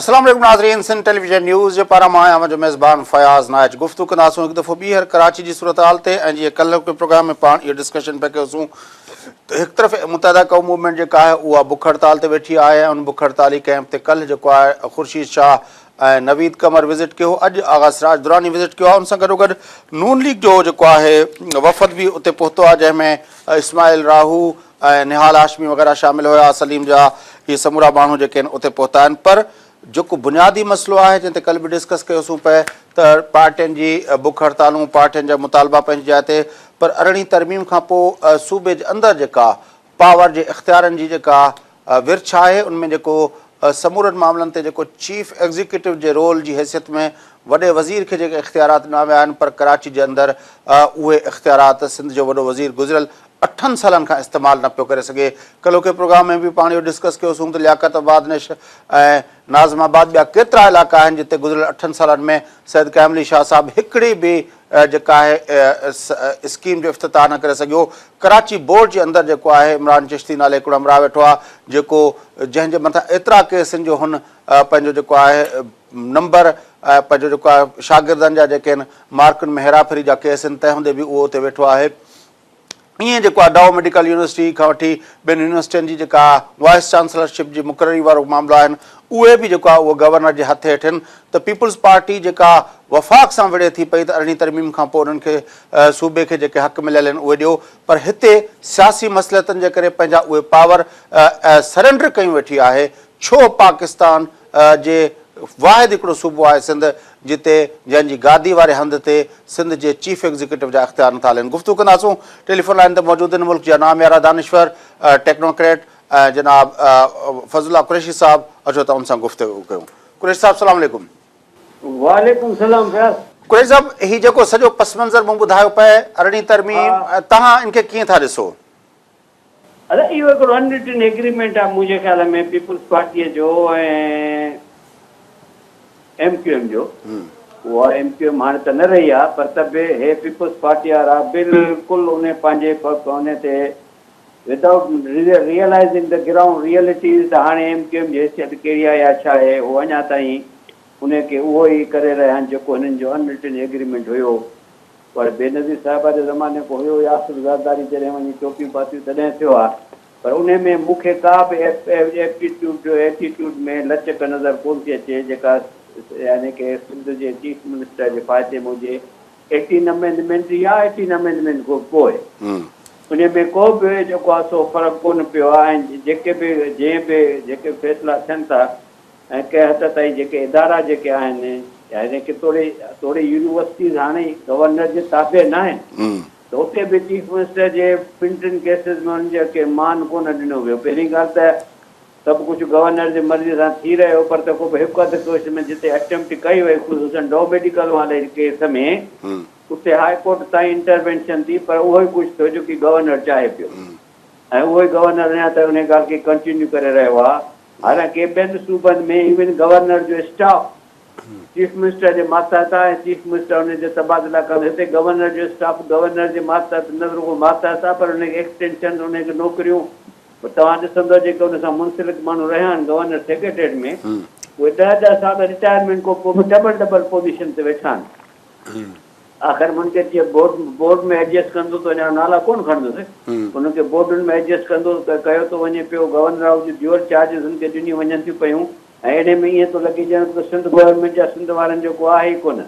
अस्सलाम वालेकुम नाज़रीन, सिंध टेलीविजन न्यूज़ जे पारां मां आहियां मुंहिंजो मेज़बान फ़याज़ नाइज। गुफ़्तगू कंदासीं हिकु दफ़ो ॿीहर कराची जी सूरत हाल ते, ऐं जीअं कल्ह के प्रोग्राम में पाण इहो डिस्कशन पिया कयोसीं त हिकु तरफ़ मुतहदा क़ौम मूवमेंट जेका आहे उहा बुख हड़ताल ते वेठी आहे ऐं उन बुख हड़ताली कैंप ते कल्ह जेको आहे ख़ुर्शीद शाह ऐं नवीद कमर विज़िट कयो, अॼु आग़ाज़ सिराज दुरानी विज़िट कयो आहे। उन सां गॾोगॾु नून लीग जो जेको आहे वफ़द बि उते पहुतो आहे, जंहिंमें इस्माइल राहू ऐं निहाल हाशमी वग़ैरह शामिल हुया, सलीम जा इहे समूरा माण्हू जेके आहिनि उते पहुता आहिनि। पर जेको बुनियादी मसइलो आहे जंहिं ते कल्ह बि डिस्कस कयोसीं पिए त पार्टियुनि जी बुख हड़तालूं, पार्टियुनि जा मुतालबा पंहिंजी जाइ ते, पर अरिड़हीं तरमीम खां पोइ सूबे जे अंदरि जेका पावर जे इख़्तियारनि जी जेका विर्छ आहे, उनमें जेको समूरनि मामलनि ते जेको चीफ एग्ज़ीक्यूटिव जे रोल जी हैसियत में वॾे वज़ीर खे जेके इख़्तियारात ॾिना विया आहिनि, पर कराची जे अंदरि उहे इख़्तियारात सिंध जो वॾो वज़ीर गुज़िरियल 8 सालनि खां इस्तेमालु न पियो करे सघे। कल्ह के प्रोग्राम में बि पाण इहो डिस्कस कयोसीं त लियाकताबाद निश ऐं नाज़माबाद ॿिया केतिरा इलाइक़ा आहिनि जिते गुज़िरियल 8 सालनि में सैद कामिली शाह साहिबु हिकिड़ी बि जेका आहे स्कीम जो इफ़्तिताह न करे सघियो। कराची बोर्ड जे अंदरि जेको आहे इमरान चिश्ती नाले हिकिड़ो अमरा वेठो आहे, जेको जंहिंजे मथां एतिरा केसनि जो हुन पंहिंजो जेको आहे नंबर पंहिंजो जेको आहे शागिर्दनि जा जेके आहिनि मार्कुनि में हेराफेरी जा केस आहिनि, तंहिं हूंदे बि उहो उते वेठो आहे। ईअं जेको आहे डाउ मेडिकल यूनिवर्सिटी खां वठी ॿियनि यूनिवर्सिटियुनि जी जेका वाइस चांसलरशिप जी मुक़ररी वारो मामिलो आहिनि, उहे बि जेको आहे उहो गवर्नर जे हथ हेठि आहिनि। त पीपुल्स पार्टी जेका वफ़ाक़ सां विड़े थी पई त अरिड़हीं तरमीम खां पोइ उन्हनि खे सूबे खे जेके हक़ मिलियल आहिनि उहे ॾियो, पर हिते सियासी मसइलतनि जे करे पंहिंजा उहे पावर सरेंडर कयूं वेठी आहे। छो पाकिस्तान जे वाहिद हिकिड़ो सूबो आहे सिंध, जिते जंहिंजी गादी वारे हंध ते सिंध जे चीफ एग्ज़ीक्यूटिव जा इख़्तियार नथा हलनि। गुफ़्तगू कंदासूं। टेलीफोन लाइन ते मौजूदु आहिनि मुल्क जा नामयारा दानिश्वर टेक्नोक्रेट जनाब फज़लुल्लाह कुरैशी साहब। अचो त उन सां गुफ़्तगू कयूं। कुरैशी साहब सलाम अलैकुम। वालेकुम सलाम फयाज़। कुरैशी साहब, हीउ जेको सॼो पस मंज़र मूं ॿुधायो पए अरिड़हीं तरमीम, तव्हां इनखे कीअं था ॾिसो? अरे इहो हिकिड़ो अनरिटन एग्रीमेंट आहे मुंहिंजे ख़्याल में पीपुल्स पार्टीअ जो ऐं MQM जो। उहा MQM हाणे त न रही आहे, पर त बि हे पीपुल्स पार्टी वारा बिल्कुलु उन पंहिंजे उन ते विदाउट रियलाइज़िंग द ग्राउंड रियलिटीज़ त हाणे MQM जी हैसियत कहिड़ी आहे या छा आहे, उहो अञा ताईं उनखे उहो ई करे रहिया आहिनि जेको हिननि जो अनरिटन एग्रीमेंट हुयो। पर बेनज़ीर साहिब जे ज़माने को हुयो, यासिर ज़रदारी जॾहिं वञी चौकियूं पातियूं तॾहिं थियो आहे, पर उन में मूंखे का बि एटीट्यूड में लचक नज़र कोन थी अचे जेका यानी कि सिंध जे चीफ मिनिस्टर जे फ़ाइदे में हुजे। 18 अमेंडमेंट या 18 अमेंडमेंट खां पोइ उन में को बि जेको आहे सो फ़र्क़ु कोन पियो आहे। ऐं जेके बि जंहिं बि जेके फ़ैसिला थियनि था ऐं कंहिं हद ताईं जेके इदारा जेके आहिनि, यानी कि थोरी यूनिवर्सिटीज़ हाणे गवर्नर जे ताबे न आहिनि, त उते बि चीफ मिनिस्टर जे 2 केसिस में हुननि जे मान कोन ॾिनो वियो। पहिरीं ॻाल्हि त सभु कुझु गवर्नर जी मर्ज़ी सां थी रहियो, पर त को बि हिकु अधु केस में जिते अटेम्प्ट कई वई ख़ुशूसन डॉ मेडिकल वारे केस में, उते हाई कोर्ट ताईं इंटरवेंशन थी, पर उहो ई कुझु थियो जेकी गवर्नर चाहे पियो, ऐं उहो ई गवर्नर अञा त उन ॻाल्हि खे कंटिन्यू करे रहियो आहे। हालांकि ॿियनि सूबनि में इवन गवर्नर जो स्टाफ चीफ मिनिस्टर जे मातहत आहे ऐं चीफ मिनिस्टर हुन जे तबादला कंदो। हिते गवर्नर जो स्टाफ गवर्नर जे मातहत न रुगो मातहत आहे, पर हुनखे एक्सटेंशन हुनखे नौकरियूं तव्हां ॾिसंदव जेके हुन सां मुंसलिक माण्हू रहिया आहिनि गवर्नर सेक्रेटरीट में, उहे 10-10 साल रिटायरमेंट खां पोइ बि डबल पोज़ीशन ते वेठा आहिनि। आख़िर हुनखे जीअं बोर्ड में एडजस्ट कंदो त अञा नाला कोन खणंदुसि, हुनखे बोर्डुनि में एडजस्ट कंदो त कयो थो वञे पियो। गवर्नर हाउस जी ड्यूअल चार्जिस हुनखे ॾिनियूं वञनि थियूं पियूं, ऐं एॾे में ईअं थो लॻे ॼण त सिंध गवर्नमेंट जा सिंध वारनि जेको आहे ई कोन।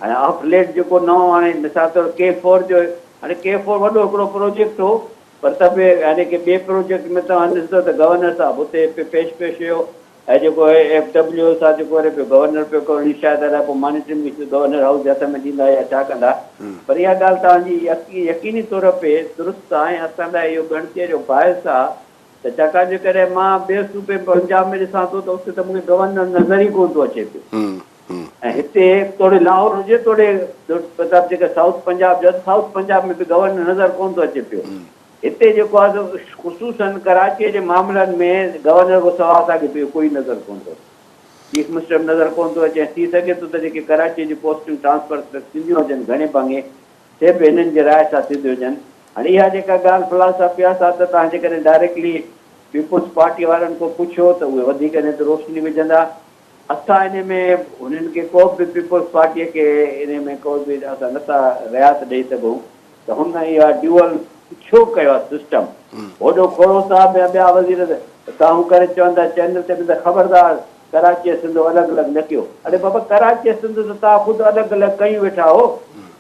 ऐं ऑफ लेट जेको नओं हाणे मिसाल तौरु K4 जो, हाणे K4 वॾो हिकिड़ो प्रोजेक्ट हो, पर त बि यानी कि ॿिए प्रोजेक्ट में तव्हां ॾिसंदव त गवर्नर साहिबु हुते पेश हुयो, ऐं जेको FW सां जेको वरी पियो गवर्नर पियो कयो, शायदि अलाए पोइ मॉनिटरिंग बि गवर्नर हाउस जे हथ में ॾींदा या छा कंदा। पर इहा ॻाल्हि तव्हांजी यकीनी तौर ते दुरुस्त आहे। ऐं असां लाइ इहो ॻणतीअ जो बाहिस आहे त छाकाणि जे करे मां ॿिए सूबे पंजाब में ॾिसां थो त उते त मूंखे गवर्नर नज़र ई कोन थो अचे पियो, ऐं हिते थोरे लाहौर हुजे थोरे मतिलबु जेके साउथ पंजाब में बि गवर्नर नज़र कोन थो अचे पियो। हिते जेको आहे ख़ुशूसन कराचीअ जे मामलनि में गवर्नर खां सवाइ असांखे ॿियो कोई नज़र कोन थो अचे, चीफ मिनिस्टर नज़र कोन थो अचे। थी सघे थो त जेके कराचीअ जी पोस्टियूं ट्रांसफर थींदियूं हुजनि घणे भाङे से बि हिननि जे राय सां थींदियूं हुजनि। हाणे इहा जेका ॻाल्हि फिलासफ़ी आहे सा त तव्हां जेकॾहिं डायरेक्टली पीपुल्स पार्टी वारनि खां पुछो त उहे वधीक हिन ते रोशनी विझंदा। असां इन में उन्हनि खे को बि पीपुल्स पार्टीअ खे इन में को बि असां नथा रियायत ॾेई सघूं त हुन इहा ड्यूअल छो कयो आहे सिस्टम। होॾो खोड़ो साहिब या ॿिया वज़ीर तव्हां हू करे चवंदा चैनल ते बि त ख़बरदार कराची सिंध अलॻि अलॻि न कयो। अरे बाबा कराची सिंध त तव्हां ख़ुदि अलॻि अलॻि कयूं वेठा हो,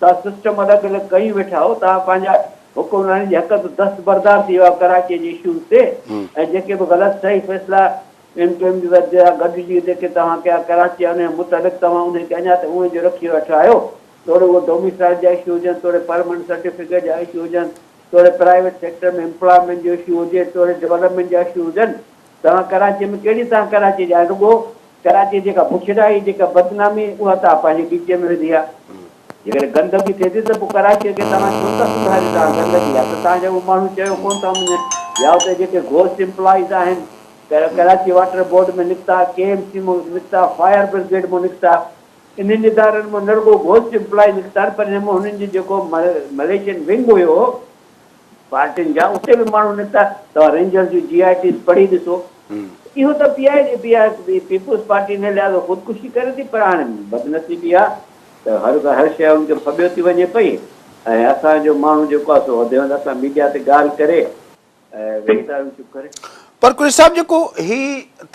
तव्हां सिस्टम अलॻि अलॻि कयूं वेठा हो, तव्हां पंहिंजा हुकुमरानी जे हक़ ते दस्तबरदार थी वियो आहे कराचीअ जे इशूज़ ते। ऐं जेके बि ग़लति सही फ़ैसिला MQM जी गॾिजी जेके तव्हां कया कराची उन मुतालिक़ तव्हां उनखे अञा त उहे जो रखी वेठा आहियो। थोरे उहो डोमिसाइल जा इशू हुजनि, थोरे परमानेंट सर्टिफिकेट जा इशू हुजनि, थोरे प्राइवेट सेक्टर में एम्प्लॉयमेंट जो इशू हुजे, थोरे डेवलपमेंट जा इशू हुजनि। तव्हां कराचीअ में कहिड़ी तव्हां कराची जा रुॻो कराची जेका पुछड़ाई जेका बदनामी उहा तव्हां पंहिंजे ॻीचे में विधी आहे। जेकॾहिं गंदगी थिए थी त पोइ कराचीअ खे तव्हां छो था सुधारियो? तव्हां गंदगी आहे त तव्हांजा उहे माण्हू चयो कोन था वञनि, या उते जेके घोस्ट एम्प्लॉइज़ आहिनि कराची वाटर बोर्ड में निकिता, KMC में निकिता, फायर ब्रिगेड में निकिता, इन्हनि इदारनि में न रुॻो घोस्ट एम्प्लॉय निकिता पर हिन में हुननि जो जेको मलेशियन विंग हुयो पार्टियुनि जा उते बि माण्हू निकिता। तव्हां रेंजर जी GIT पढ़ी ॾिसो। इहो त पीपुल्स पार्टी न लिहाज़ो ख़ुदकुशी करे थी, पर हाणे बदनसीबी आहे त हर शइ हुनखे फबियो थी वञे पई। ऐं असांजो माण्हू जेको आहे सो वधि असां मीडिया ते ॻाल्हि करे ऐं वेही था चुप करे। पर कुरेश साहिब जेको ही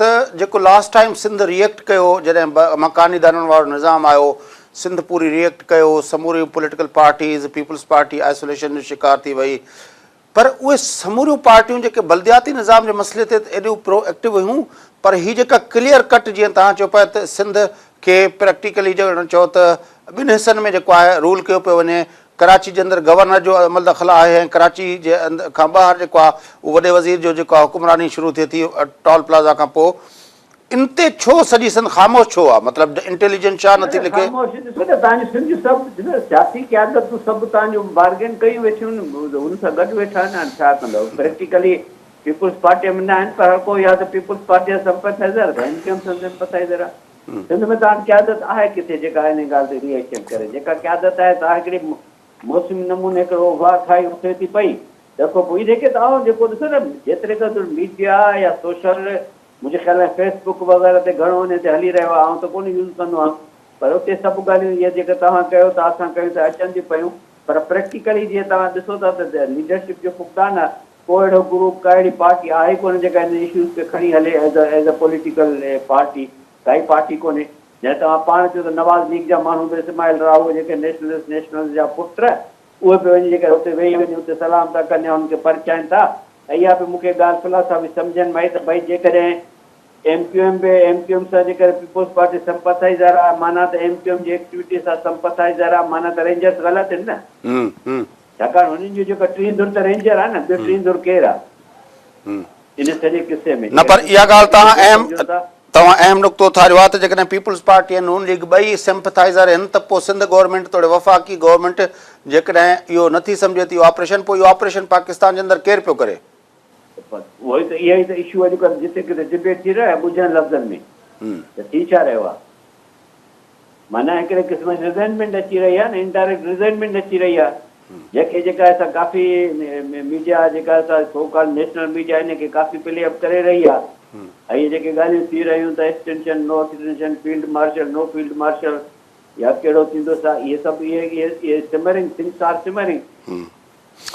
त जेको लास्ट टाइम सिंध रिएक्ट कयो जॾहिं मकानी दरनि वारो निज़ाम आयो, सिंध पूरी रिएक्ट कयो, समूरियूं political parties Peoples Party isolation जो शिकार थी वई, पर उहे समूरियूं पार्टियूं जेके बल्दियाती निज़ाम जे मसइले ते एॾियूं प्रोएक्टिव हुयूं, पर ही जेका क्लियर कट जीअं तव्हां चओ पिया त सिंध खे प्रैक्टिकली ॼण चओ त ॿिनि हिसनि में जेको आहे रूल कयो पियो वञे। कराची जे अंदरि गवर्नर जो अमल दख़ल आहे ऐं कराची जे अंदरि खां ॿाहिरि जेको आहे उहो वॾे वज़ीर जो जेको आहे हुकुमरानी शुरू थिए थी टॉल प्लाज़ा खां पोइ। इन ते छो सॼी सिंध ख़ामोश छो आहे? मतिलबु इंटेलिजेंस छा नथी लिखे? तव्हांजी सिंध सभु सियासी क़यादतूं सभु तव्हांजो बार्गेन कयूं वेठियूं आहिनि, हुन सां गॾु वेठा आहिनि। छा कंदव? प्रैक्टिकली पीपुल्स पार्टीअ में न आहिनि, पर हर कोई या त पीपुल्स पार्टीअ जा संपथाइज़र त MQM संपथाइज़र आहे। सिंध में तव्हांजी क़यादत आहे किथे जेका हिन ॻाल्हि ते रिएक्शन करे? जेका क़यादत आहे तव्हां हिकिड़ी मौसमी नमूने हिकिड़ो उभार ठाही उथे थी पई त पोइ जेके तव्हां जेको ॾिसो न जेतिरे क़दुरु मीडिया या सोशल मुंहिंजे ख़्याल में फेसबुक वग़ैरह ते घणो हुन ते हली रहियो आहे, आउं त कोन यूज़ कंदो आहियां, पर उते सभु ॻाल्हियूं इहे जेके तव्हां कयो था असां कयूं था अचनि थियूं पियूं। पर प्रैक्टिकली जीअं तव्हां ॾिसो था त लीडरशिप जो फुक़दान आहे, को अहिड़ो ग्रुप का अहिड़ी पार्टी आहे कोन्हे जेका हिन इशूज़ खे खणी हले एज़ अ पॉलिटिकल पार्टी। काई पार्टी कोन्हे। जंहिं तव्हां पाण चयो त नवाज़ लीग जा माण्हू बि इस्माइल राहो जेके नेशनलिस्ट जा पुट उहे बि वञी जेके हुते वेही वञी हुते सलाम था कनि या हुनखे परिचाइनि था। ऐं इहा बि मूंखे ॻाल्हि फिलासफ़ी सम्झनि में आई त भई जेकॾहिं MQM सां जेकर पीपुल्स पार्टी संपथाइज़र आहे माना त MQM जी एक्टिविटी सां संपथाइज़र आहे माना त रेंजर्स ग़लति आहिनि न। छाकाणि हुननि जो जेको टीं धुर त रेंजर आहे न, ॿियो टीं धुर केरु आहे इन सॼे किसे में? न, पर इहा ॻाल्हि तव्हां अहम नुक़्तो थारियो आहे त जेकॾहिं पीपुल्स पार्टी ऐं नून लीग ॿई सिंपथाइज़र आहिनि त पोइ सिंध गवर्नमेंट तोड़े वफ़ाक़ी गवर्नमेंट जेकॾहिं इहो नथी सम्झे थी ऑपरेशन, पोइ इहो ऑपरेशन पाकिस्तान जे अंदरि केरु पियो करे? उहो ई त इहा ई त इशू अॼुकल्ह जिते किथे डिबेट थी रहियो आहे ॿुझनि लफ़्ज़नि में त थी छा रहियो आहे? माना हिकिड़े क़िस्म जी रिज़ाइनमेंट अची रही आहे न, इनडायरेक्ट रिज़ाइनमेंट अची रही आहे। जेका असां काफ़ी मीडिया जेका असां सोकॉल नेशनल मीडिया इनखे काफ़ी प्ले अप करे रही आहे। ऐं इहे जेके ॻाल्हियूं थी रहियूं त extension no extension field marshal no field marshal या कहिड़ो थींदो छा, इहे सभु इहे सिमरिंग थिंग्स आर सिमरिंग।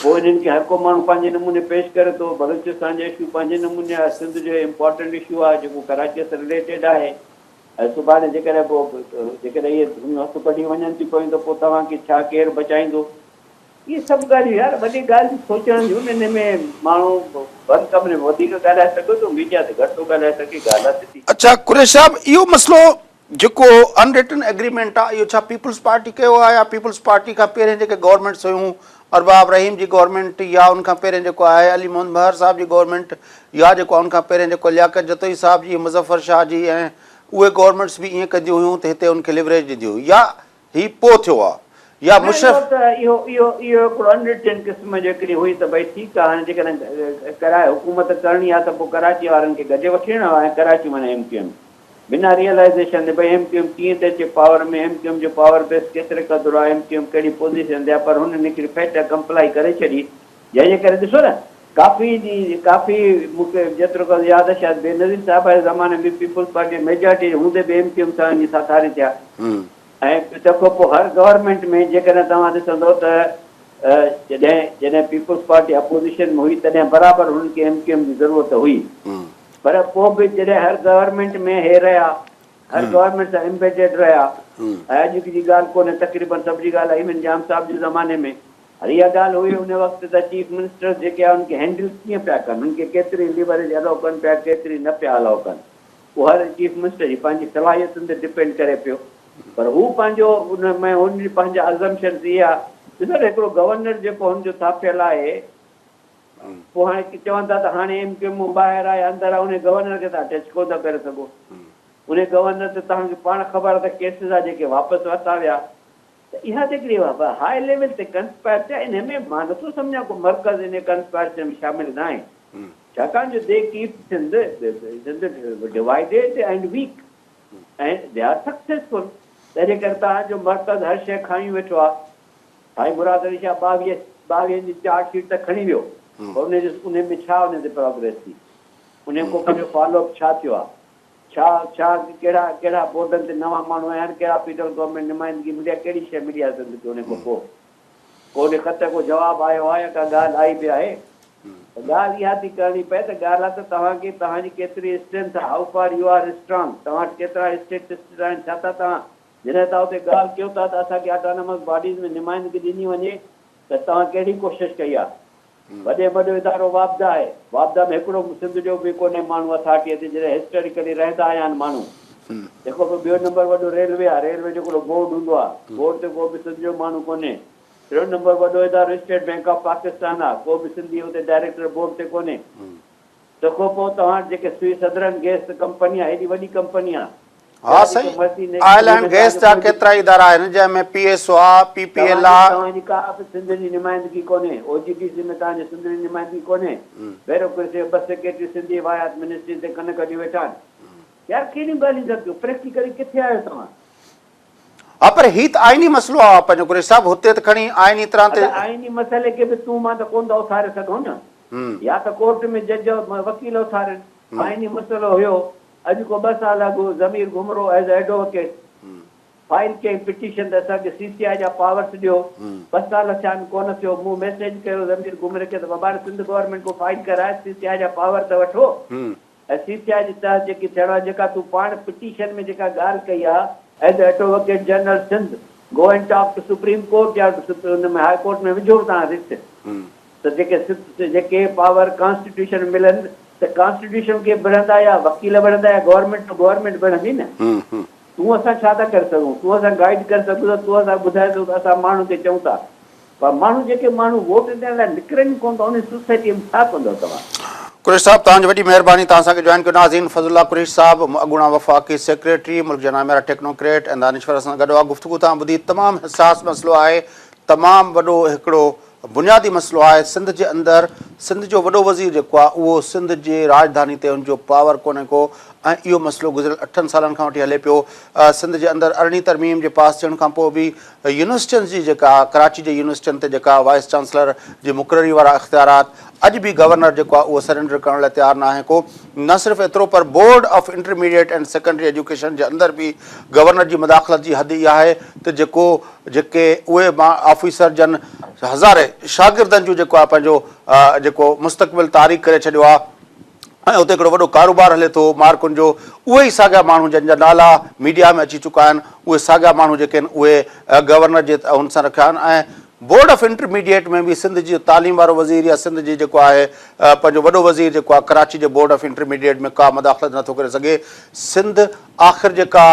पोइ इन्हनि खे हर को माण्हू पंहिंजे नमूने पेश करे थो। बलूचिस्तान जो इशू पंहिंजे नमूने आहे, सिंध जो इम्पोर्टेंट इशू आहे जेको कराचीअ सां रिलेटेड आहे। ऐं सुभाणे जेकॾहिं पोइ जेकॾहिं इहे हथु कढी वञनि थियूं पयूं त पोइ तव्हांखे छा केरु बचाईंदो? इहे सभु ॻाल्हियूं यार वॾी ॻाल्हि सोचण जूं। हिन में माण्हू बंदि कमरे में वधीक ॻाल्हाए सघे थो, मीडिया ते घटि थो ॻाल्हाए सघे। ॻाल्हि अच्छा कुरेश साहिब, इहो मसइलो जेको अनरिटन एग्रीमेंट आहे इहो छा पीपुल्स पार्टी कयो आहे या पीपुल्स पार्टी खां पहिरियों जेके गवर्नमेंट्स हुयूं, अरबाब रहीम जी गवर्नमेंट या उनखां पहिरियों जेको आहे अली मोहम्मद महर साहब जी गवर्नमेंट या जेको आहे उनखां पहिरियों जेको लियाकत जतोई साहब जी, मुज़फ़र शाह जी ऐं उहे गवर्नमेंट्स बि ईअं कंदियूं हुयूं त हिते उनखे लिवरेज ॾींदियूं हुयूं, या ही पोइ थियो आहे या मुशरफ? इहो हिकिड़ो अनरिटन क़िस्म जो हिकिड़ी हुई त भई ठीकु आहे हाणे जेकॾहिं कराए हुकूमत करणी आहे त पोइ कराची वारनि खे गॾे वठी वञिणो आहे। कराची माना MQM बिना रियलाइज़ेशन ते भई MQM कीअं थो अचे पावर में, MQM जो पावर बेस केतिरे क़दुरु आहे, MQM कहिड़ी पोज़ीशन ते आहे, पर हुननि हिकिड़ी फैट कंप्लाई करे छॾी जंहिंजे करे ॾिसो न काफ़ी मूंखे जेतिरो कर यादि आहे शायदि बेनज़ीर साहिब जे ज़माने में पीपुल्स पार्टी मेजॉरिटी हूंदे बि MQM सां जी साथारी थिया ऐं तंहिंखां पोइ हर गवर्नमेंट में जेकॾहिं तव्हां ॾिसंदो त जॾहिं पीपुल्स पार्टी अपोज़िशन में हुई तॾहिं बराबरि हुननि खे MQM जी ज़रूरत हुई पर पोइ बि जॾहिं हर गवर्नमेंट में हे रहिया हर गवर्नमेंट सां एम्बेडेड रहिया ऐं अॼु जी ॻाल्हि कोन्हे तक़रीबन सभ जी ॻाल्हि आहे इवन जाम साहिब जे ज़माने में हर इहा ॻाल्हि हुई उन वक़्तु त चीफ मिनिस्टर जेके आहे उनखे हैंडल कीअं पिया कनि उनखे केतिरी लिवरेज अलाउ कनि पिया केतिरी न पिया अलाउ कनि उहो हर चीफ मिनिस्टर जी पंहिंजी सलाहियतुनि ते डिपेंड करे पियो पर हू पंहिंजो उन में हुनजी पंहिंजा अज़म्पशन इहे आहे ॾिसो हिकिड़ो गवर्नर जेको हुनजो थापियल आहे पोइ हाणे चवनि था त हाणे MQM ॿाहिरि आहे अंदरि आहे उन गवर्नर खे तव्हां टच कोन था करे सघो उन गवर्नर ते तव्हांखे पाण ख़बर आहे त केसिस आहे जेके वापसि वरिता विया त इहा त हिकिड़ी हाई लेवल ते कंस्पायरेसी आहे इन में मां नथो सम्झां को मर्कज़ इन कंस्पायरेसी में शामिल न आहे छाकाणि जो they keep Sindh divided and weak and they are successful तंहिंजे करे तव्हांजो मर्कज़ हर शइ खणी वेठो आहे भाई मुराद अली शाह 22 जी चार्ज शीट त खणी वियो उन में छा उन ते प्रोग्रेस थी उन को पंहिंजो फॉलोअप छा थियो आहे छा कहिड़ा बोर्डनि ते नवां माण्हू आया आहिनि कहिड़ा फेडरल गवर्नमेंट नुमाइंदगी मिली आहे कहिड़ी शइ मिली आहे उन खां पोइ कोन्हे ख़त को जवाबु आयो आहे का ॻाल्हि आई बि आहे त ॻाल्हि इहा थी करणी पए त ॻाल्हि आहे त तव्हांखे तव्हांजी केतिरी स्ट्रेंथ आहे how far you are strong तव्हां वटि केतिरा स्टेटिस्टिक्स आहिनि छा था तव्हां जॾहिं तव्हां हुते ॻाल्हि कयो था त असांखे ऑटोनॉमस बॉडीज़ में नुमाइंदगी ॾिनी वञे त तव्हां कहिड़ी कोशिशि कई आहे वॾो इदारो वापदा आहे वापदा में हिकिड़ो सिंध जो बि कोन्हे माण्हू अथॉरिटीअ ते जॾहिं हिस्टोरिकली रहंदा आया आहिनि माण्हू जेको बि ॿियो नंबर वॾो रेलवे आहे रेलवे जो हिकिड़ो बोर्ड हूंदो आहे बोर्ड ते को बि सिंध जो माण्हू कोन्हे टियों नंबर वॾो इदारो स्टेट बैंक ऑफ पाकिस्तान आहे को बि सिंधी हुते डायरेक्टर बोर्ड ते कोन्हे तंहिंखां पोइ तव्हां जेके सदरन गैस कंपनी आहे हेॾी वॾी कंपनी आहे हा सही आयलैंड गैस जा केतिरा इदारा आहिनि जंहिंमें PSO आहे PPL आहे तव्हांजी का बि सिंध जी नुमाइंदगी कोन्हे OGDC में तव्हांजे सिंध जी नुमाइंदगी कोन्हे ब्यूरोक्रेसी बस सेक्रेटरी सिंधी वायात मिनिस्ट्री ते कन कढी वेठा आहिनि यार कहिड़ियूं ॻाल्हियूं था कयो प्रैक्टिकली किथे आहियो तव्हां हा पर ही त आइनी मसइलो आहे पंहिंजो गुरेश साहिब हुते त खणी आइनी तरह ते आइनी मसइले खे बि तूं मां त कोन था उथारे सघूं न या त कोर्ट में जज वकील उथारनि आइनी मसइलो हुयो अॼु को 2 साल अॻु ज़मीर घुमरो एज एडवोकेट फाइल कयईं पिटीशन त असांखे CCI जा पावर्स ॾियो 2 साल थिया कोन थियो मूं मैसेज कयो ज़मीर घुमरे खे त बाबा सिंध गवर्नमेंट को फाइल कराए CCI जा पावर त वठो ऐं CCI जे तहत जेकी थियणो आहे जेका तूं पाण पिटीशन में जेका ॻाल्हि कई आहे as advocate general Sindh go and talk to supreme court या हुन में हाई कोर्ट में विझो तव्हां रिट त जेके पावर कॉन्स्टिट्यूशन मिलनि त कॉन्स्टिट्यूशन खे बढ़ंदा या वकील बढ़ंदा या गवर्नमेंट गवर्नमेंट बढ़ंदी न तूं असां छा था करे सघूं तूं असां गाइड करे सघूं त तूं असां ॿुधाए थो त असां माण्हू खे चऊं था पर माण्हू जेके माण्हू वोट ॾियण लाइ निकिरनि कोन था उन सोसाइटीअ में छा कंदव तव्हां कुरेश साहब तव्हांजी वॾी महिरबानी तव्हां असांखे जॉइन कयो नाज़रीन फज़लुल्लाह कुरेश साहब अॻूणा वफ़ाक़ी सेक्रेटरी मुल्क जा नामेरा टेक्नोक्रेट ऐं दानिश्वर सां गॾु आहे गुफ़्तगू तव्हां ॿुधी तमामु हिसास मसइलो आहे तमामु वॾो हिकिड़ो बुनियादी मसइलो आहे सिंध जे अंदरि सिंध जो वॾो वज़ीर जेको आहे उहो सिंध जे राजधानी ते हुनजो पावर कोन्हे को ऐं इहो मसइलो गुज़िरियल 8 सालनि खां वठी हले पियो सिंध जे अंदरि 18वीं तरमीम जे पास थियण खां पोइ बि यूनिवर्सिटियुनि जी जेका कराची जे यूनिवर्सिटियुनि ते जेका वाइस चांसलर जी मुक़ररी वारा इख़्तियारात अॼु बि गवर्नर जेको आहे उहो सरेंडर करण लाइ तयारु न आहे को न सिर्फ़ु एतिरो पर board of intermediate and secondary education जे अंदरि बि गवर्नर जी मदाख़लत जी हद इहा आहे त जेके उहे ऑफिसर जन हज़ारे शागिर्दनि जो जेको आहे पंहिंजो जेको मुस्तक़बिल तारीख़ करे छॾियो आहे ऐं हुते हिकिड़ो वॾो कारोबार हले थो मार्कुनि जो उहे ई साॻिया माण्हू जंहिंजा नाला मीडिया में अची चुका आहिनि उहे साॻिया माण्हू जेके आहिनि उहे गवर्नर जे हुन सां रखिया आहिनि ऐं बोर्ड ऑफ इंटरमीडिएट में भी सिंध जी तालीम वारो वज़ीर या सिंध जी जेको आहे पंहिंजो वॾो वज़ीर जेको आहे कराची जे बोर्ड ऑफ इंटरमीडिएट में का मदाख़लत नथो करे सघे सिंध आख़िर जेका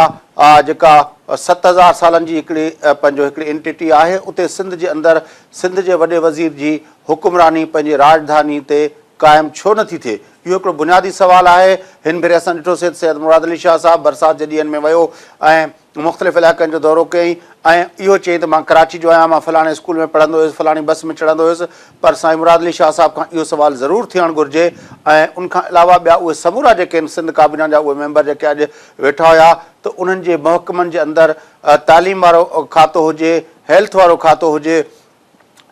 7000 सालनि जी हिकिड़ी एंटिटी आहे उते सिंध जे अंदरि सिंध जे वॾे वज़ीर जी हुकुमरानी पंहिंजी राजधानी ते क़ाइमु छो नथी थिए इहो हिकिड़ो बुनियादी सुवालु आहे हिन भेरे असां ॾिठोसीं सैयद मुराद अली शाह साहिबु बरसाति जे ॾींहंनि में वियो ऐं मुख़्तलिफ़ इलाइक़नि जो दौरो कयईं ऐं इहो चयईं त मां कराची जो आहियां मां फलाणे स्कूल में पढ़ंदो हुयुसि फलाणी बस में चढ़ंदो हुयुसि पर साईं मुराद अली शाह साहिब खां इहो सुवालु ज़रूरु थियणु घुरिजे ऐं उनखां अलावा ॿिया उहे समूरा जेके आहिनि सिंध काबीना जा उहे मेंबर जेके अॼु वेठा हुया त उन्हनि जे महकमनि जे अंदरि तालीम वारो खातो हुजे हेल्थ वारो खातो हुजे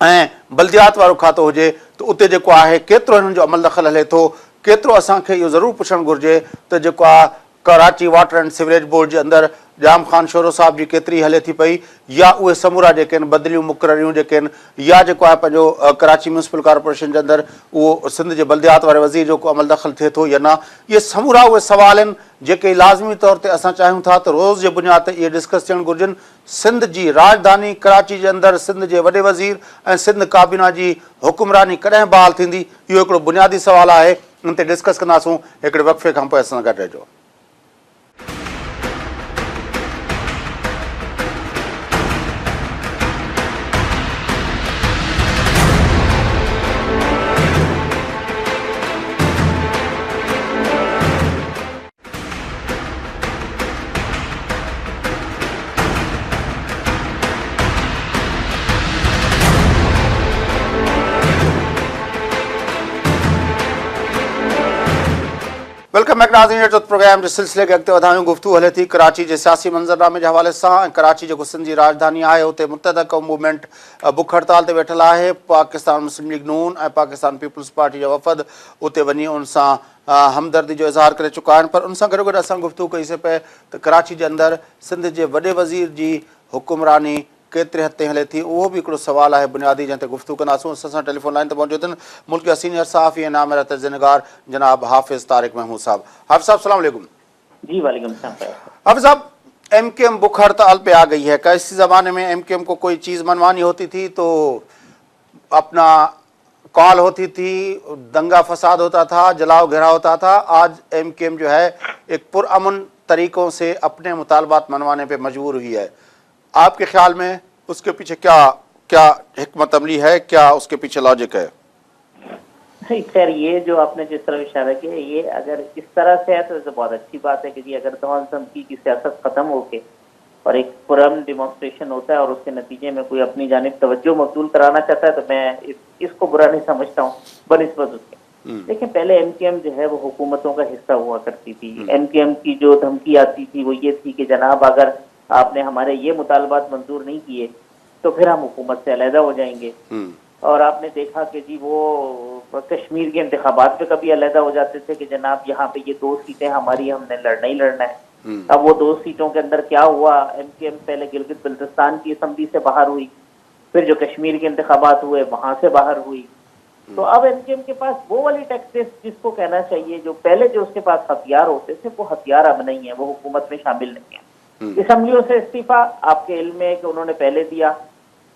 ऐं बल्दियात वारो खातो हुजे त उते जेको आहे केतिरो हिननि जो अमल दख़ल हले थो, केतिरो असांखे इहो ज़रूरु पुछणु घुरिजे त जेको आहे Karachi water and sewerage board जे अंदरि जाम ख़ान शोरो साहब जी केतिरी हले थी पई, या उहे समूरा जेके आहिनि बदिलियूं मुक़ररियूं जेके आहिनि, या जेको आहे पंहिंजो कराची म्यूनिसिपल कॉर्पोरेशन जे अंदरि उहो सिंध जे बल्दियात वारे वज़ीर जो को अमल दख़ल थिए थो या न। इहे समूरा उहे सवाल आहिनि जेके लाज़मी तौर ते असां चाहियूं था त रोज़ जे बुनियाद ते इहे डिस्कस थियणु घुरिजनि। सिंध जी राजधानी कराची जे अंदरि सिंध जे वॾे वज़ीर ऐं सिंध काबीना जी हुकुमरानी कॾहिं बहाल थींदी, इहो हिकिड़ो बुनियादी सुवालु आहे, उन ते डिस्कस कंदासूं। हिकिड़े वक़फ़े खां पोइ असां सां गॾु रहिजो। वेलकम बैक नाज़रीन, जो प्रोग्राम जे सिलसिले खे अॻिते वधायूं। गुफ़्तगू हले थी कराची जे सियासी मंज़रनामे जे हवाले सां। कराची जेको सिंध जी राजधानी आहे उते मुत्तहिदा क़ौम मूवमेंट बुख हड़ताल ते वेठल आहे। पाकिस्तान मुस्लिम लीग नून ऐं पाकिस्तान पीपल्स पार्टी जा वफ़द उते वञी उन सां हमदर्दी जो इज़हार करे चुका आहिनि। पर उन सां गॾोगॾु असां गुफ़्तगू कईसीं पिए त कराची जे अंदरि सिंध जे वॾे वज़ीर जी हुकुमरानी केतिरे हद ताईं हले थी, उहो बि हिकिड़ो सुवालु आहे बुनियादी, जंहिं ते गुफ़्तगू कंदासूं। असां सां टेलीफोन लाइन ते मौजूदु आहिनि मुल्क जा सीनियर सहाफ़ी ऐं नामिरा तजज़ियातनिगार जनाब हाफ़िज़ तारिक महमूद साहब। हाफ़िज़ साहब अस्सलाम वालेकुम। जी वालेकुम सलाम। हाफ़िज़ साहब, MQM बुख हड़ताल पे आ गई है। कैसी ज़माने में MQM को कोई चीज़ मनवानी होती थी तो अपना कॉल होती थी, दंगा फसाद होता था, जलाओ घेराव होता था। आज MQM जो है एक पुरअमन तरीक़ों से अपने मुतालबात मनवाने पे मजबूर हुई है। आपके ख्याल में उसके पीछे क्या क्या हिकमत अमली है, क्या उसके पीछे लॉजिक है? खैर, ये जो आपने जिस तरह इशारा किया, ये अगर इस तरह से है तो बहुत अच्छी बात है कि जी अगर तमाम धमकी की सियासत खत्म होके और एक पुरअमन डिमॉन्स्ट्रेशन होता है और उसके नतीजे में कोई अपनी जानिब तवज्जो मबसूल कराना चाहता है तो मैं इसको बुरा नहीं समझता हूँ बनिस्बत उसके। लेकिन पहले MQM जो है वो हुकूमतों का हिस्सा हुआ करती थी। MQM की जो धमकी आती थी वो ये थी कि जनाब अगर आपने हमारे ये मुतालबात मंजूर नहीं किए तो फिर हम हुकूमत से अलहदा हो जाएंगे। और आपने देखा कि जी वो कश्मीर के इंतखाबात पे कभी अलहदा हो जाते थे कि जनाब यहाँ पे ये 2 सीटें हमारी, हमने लड़ना ही लड़ना है। अब वो 2 सीटों के अंदर क्या हुआ, MQM पहले गिलगित बल्तिस्तान की असम्बली से बाहर हुई, फिर जो कश्मीर के इंतखाबात हुए वहां से बाहर हुई। तो अब MQM के पास वो वाली टैक्टिक्स जिसको कहना चाहिए, जो पहले जो उसके पास हथियार होते थे वो हथियार अब नहीं है, वो हुकूमत में शामिल नहीं है। असम्बलियों से इस्तीफा आपके इल्म में कि उन्होंने पहले दिया,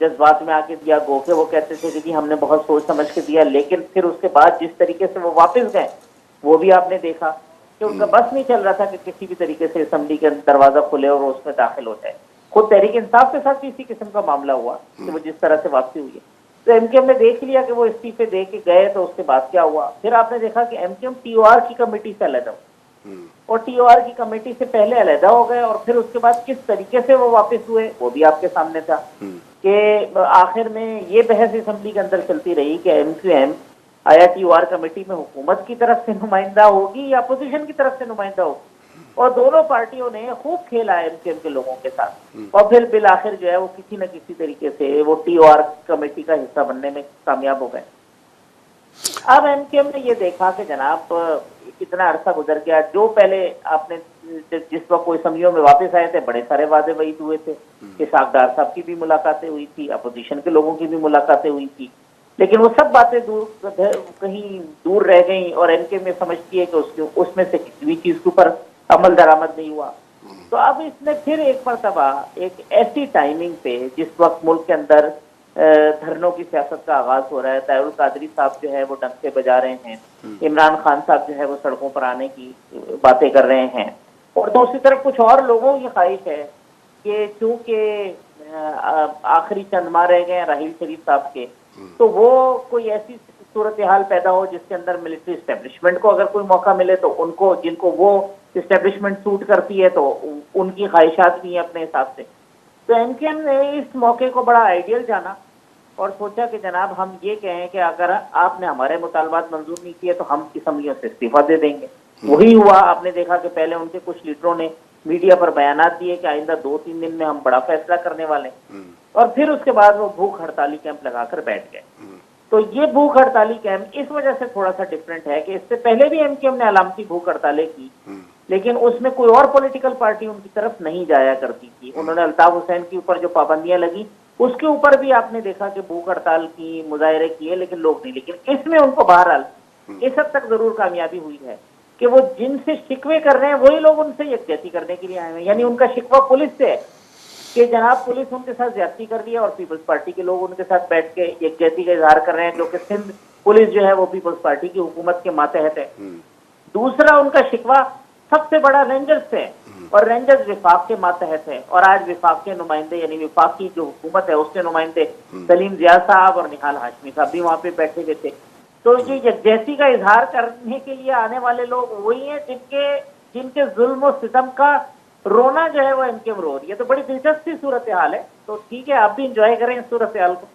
जज्बात में आके दिया, गोके वो कहते थे कि जी हमने बहुत सोच समझ के दिया, लेकिन फिर उसके बाद जिस तरीके से वो वापस गए वो भी आपने देखा कि उनका बस नहीं चल रहा था कि किसी भी तरीके से असम्बली का दरवाजा खुले और उसमें दाखिल हो जाए। खुद तहरीक इंसाफ के साथ इसी किस्म का मामला हुआ कि वो जिस तरह से वापसी हुई है। तो MQM ने देख लिया कि वो इस्तीफे दे के गए, तो उसके बाद क्या हुआ, फिर आपने देखा कि MQM TOR की कमेटी से अलग और TOR की कमेटी से पहले अलहदा हो गए, और फिर उसके बाद किस तरीके से वो वापस हुए वो भी आपके सामने था कि आखिर में ये बहस असम्बली के अंदर चलती रही कि MQM आया TOR कमेटी में हुकूमत की तरफ से नुमाइंदा होगी या अपोजिशन की तरफ से नुमाइंदा होगी। और दोनों पार्टियों ने खूब खेला MQM के लोगों के साथ, और फिर बिल आखिर जो है वो किसी न किसी तरीके से वो TOR कमेटी का हिस्सा बनने में कामयाब हो गए। अब MQM ने ये देखा कि जनाब कितना अरसा गुजर गया, जो पहले आपने जिस वक्त कोई असम्बलियों में वापस आए थे बड़े सारे वादे वईद हुए थे कि सागदार साहब की भी मुलाकातें हुई थी, अपोजिशन के लोगों की भी मुलाकातें हुई थी, लेकिन वो सब बातें कहीं दूर रह गई और MQM में समझती है कि उसमें से किसी भी चीज के ऊपर अमल दरामद नहीं हुआ। तो अब इसने फिर एक मरतबा एक ऐसी टाइमिंग पे जिस वक्त मुल्क के अंदर धरनों की सियासत का आगाज हो रहा है, तायुल कादरी साहब जो है वो डंके बजा रहे हैं, इमरान खान साहब जो है वो सड़कों पर आने की बातें कर रहे हैं, और दूसरी तरफ कुछ और लोगों की ख्वाहिश है कि चूंकि आखिरी चंद माह रह गए राहील शरीफ साहब के, तो वो कोई ऐसी सूरत हाल पैदा हो जिसके अंदर मिलिट्री एस्टेब्लिशमेंट को अगर कोई मौका मिले तो उनको, जिनको वो एस्टेब्लिशमेंट सूट करती है, तो उनकी ख्वाहिशात भी हैं अपने हिसाब से। तो MQM ने इस मौके को बड़ा आइडियल जाना और सोचा कि जनाब हम ये कहें कि अगर आपने हमारे मुतालबात मंजूर नहीं किए तो हम असम्बलियों से इस्तीफा दे देंगे। वही हुआ। आपने देखा कि पहले उनके कुछ लीडरों ने मीडिया पर बयानात दिए कि आइंदा 2-3 दिन में हम बड़ा फैसला करने वाले हैं, और फिर उसके बाद वो भूख हड़ताली कैंप लगाकर बैठ गए। तो ये भूख हड़ताली कैंप इस वजह से थोड़ा सा डिफरेंट है कि इससे पहले भी एमकेएम ने अलामती भूख हड़तालें की, लेकिन उसमें कोई और पॉलिटिकल पार्टी उनकी तरफ नहीं जाया करती थी। उन्होंने अल्ताफ हुसैन के ऊपर जो पाबंदियां लगी उसके ऊपर भी आपने देखा कि भूख हड़ताल की, मुजाहरे किए, लेकिन लोग नहीं। लेकिन इसमें उनको बहरहाल इस हद तक जरूर कामयाबी हुई है कि वो जिनसे शिकवे कर रहे हैं वही लोग उनसे यकजहती करने के लिए आए हैं। यानी उनका शिकवा पुलिस से है कि जनाब पुलिस उनके साथ ज्यादती कर रही है, और पीपल्स पार्टी के लोग उनके साथ बैठ के यकजहती का इजहार कर रहे हैं, जो कि सिंध पुलिस जो है वो पीपल्स पार्टी की हुकूमत के मातहत है। दूसरा उनका शिकवा सबसे बड़ा रेंजर्स से है, और रेंजर्स विफाक के मातहत है, और आज विफाक के नुमाइंदे यानी विफाक की जो हुकूमत है उसके नुमाइंदे सलीम जिया साहब और निहाल हाशमी साहब भी वहां पे बैठे हुए थे। तो ये यकजहती का इजहार करने के लिए आने वाले लोग वही हैं जिनके जुल्म और सितम का रोना जो है वो एमकेएम रो रही है। तो बड़ी दिलचस्प सी सूरत हाल है। तो ठीक है, आप भी इंजॉय करें इस सूरत हाल को।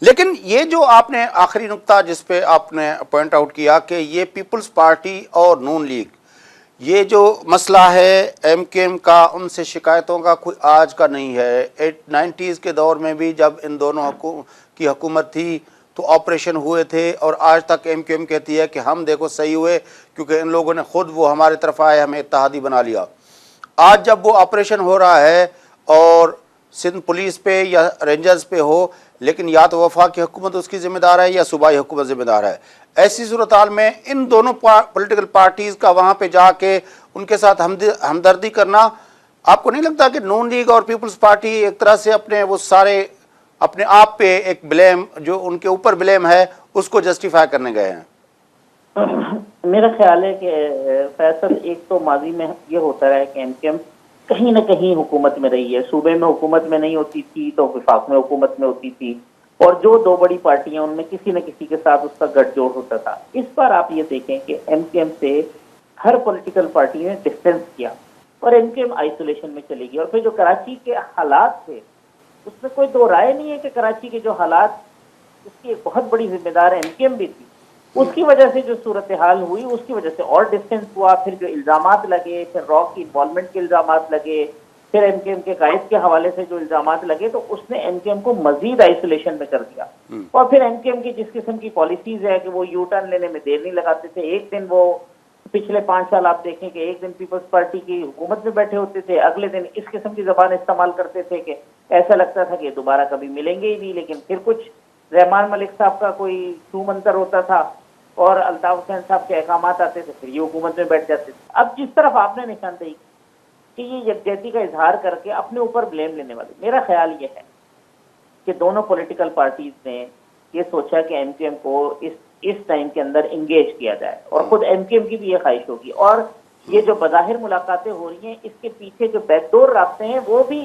लेकिन ये जो आपने आखिरी नुक्ता जिस पे आपने पॉइंट आउट किया कि ये पीपल्स पार्टी और नून लीग, ये जो मसला है एमकेएम का, उनसे शिकायतों का कोई आज का नहीं है। 90s के दौर में भी जब इन दोनों की हुकूमत थी तो ऑपरेशन हुए थे, और आज तक एमकेएम कहती है कि हम देखो सही हुए क्योंकि इन लोगों ने खुद वो हमारी तरफ आए, हमें इत्तेहादी बना लिया। आज जब वो ऑपरेशन हो रहा है और सिंध पुलिस पे या रेंजर्स पे हो, लेकिन या तो वफाक की हुकूमत उसकी जिम्मेदार है या सूबाई हुकूमत जिम्मेदार है। ऐसी सूरत हाल में इन दोनों पॉलिटिकल पार्टीज़ का वहाँ पे जाके उनके साथ हमदर्दी करना, आपको नहीं लगता कि नून लीग और पीपल्स पार्टी एक तरह से अपने वो सारे अपने आप पे एक ब्लेम जो उनके ऊपर ब्लेम है उसको जस्टिफाई करने गए हैं? मेरा ख्याल है कि फैसल, एक तो माजी में ये होता रहा है कि एमकेएम कहीं ना कहीं हुकूमत में रही है। सूबे में हुकूमत में नहीं होती थी तो विफाक में हुकूमत में होती थी, और जो दो बड़ी पार्टियां उनमें किसी न किसी के साथ उसका गठजोड़ होता था। इस बार आप ये देखें कि एमकेएम से हर पॉलिटिकल पार्टी ने डिस्टेंस किया और एमकेएम आइसोलेशन में चली गई। और फिर जो कराची के हालात थे उसमें कोई दो राय नहीं है कि कराची के जो हालात, उसकी एक बहुत बड़ी जिम्मेदार एमकेएम भी थी। उसकी वजह से जो सूरत हाल हुई उसकी वजह से और डिस्टेंस हुआ। फिर जो इल्जामात लगे, फिर रॉ की इन्वॉल्वमेंट के इल्जामात लगे, फिर एमकेएम के कायद के हवाले से जो इल्जामात लगे, तो उसने एमकेएम को मजीद आइसोलेशन में कर दिया। और फिर एमकेएम की जिस किस्म की पॉलिसीज है कि वो यू टर्न लेने में देर नहीं लगाते थे। एक दिन वो पिछले 5 साल आप देखें कि एक दिन पीपल्स पार्टी की हुकूमत में बैठे होते थे, अगले दिन इस किस्म की जबान इस्तेमाल करते थे कि ऐसा लगता था कि दोबारा कभी मिलेंगे ही नहीं। लेकिन फिर कुछ रहमान मलिक साहब का कोई छू मंतर होता था और अल्ताफ हुसैन साहब के अहकामात आते थे, फिर ये हुकूमत में बैठ जाते थे। अब जिस तरफ आपने निशानदेही कि ये यकजहती का इजहार करके अपने ऊपर ब्लेम लेने वाले, मेरा ख्याल ये है कि दोनों पॉलिटिकल पार्टीज ने ये सोचा कि एमकेएम को इस टाइम के अंदर इंगेज किया जाए, और खुद एमकेएम की भी ये ख्वाहिश होगी। और ये जो बज़ाहिर मुलाकातें हो रही हैं, इसके पीछे जो बैकडोर रास्ते हैं वो भी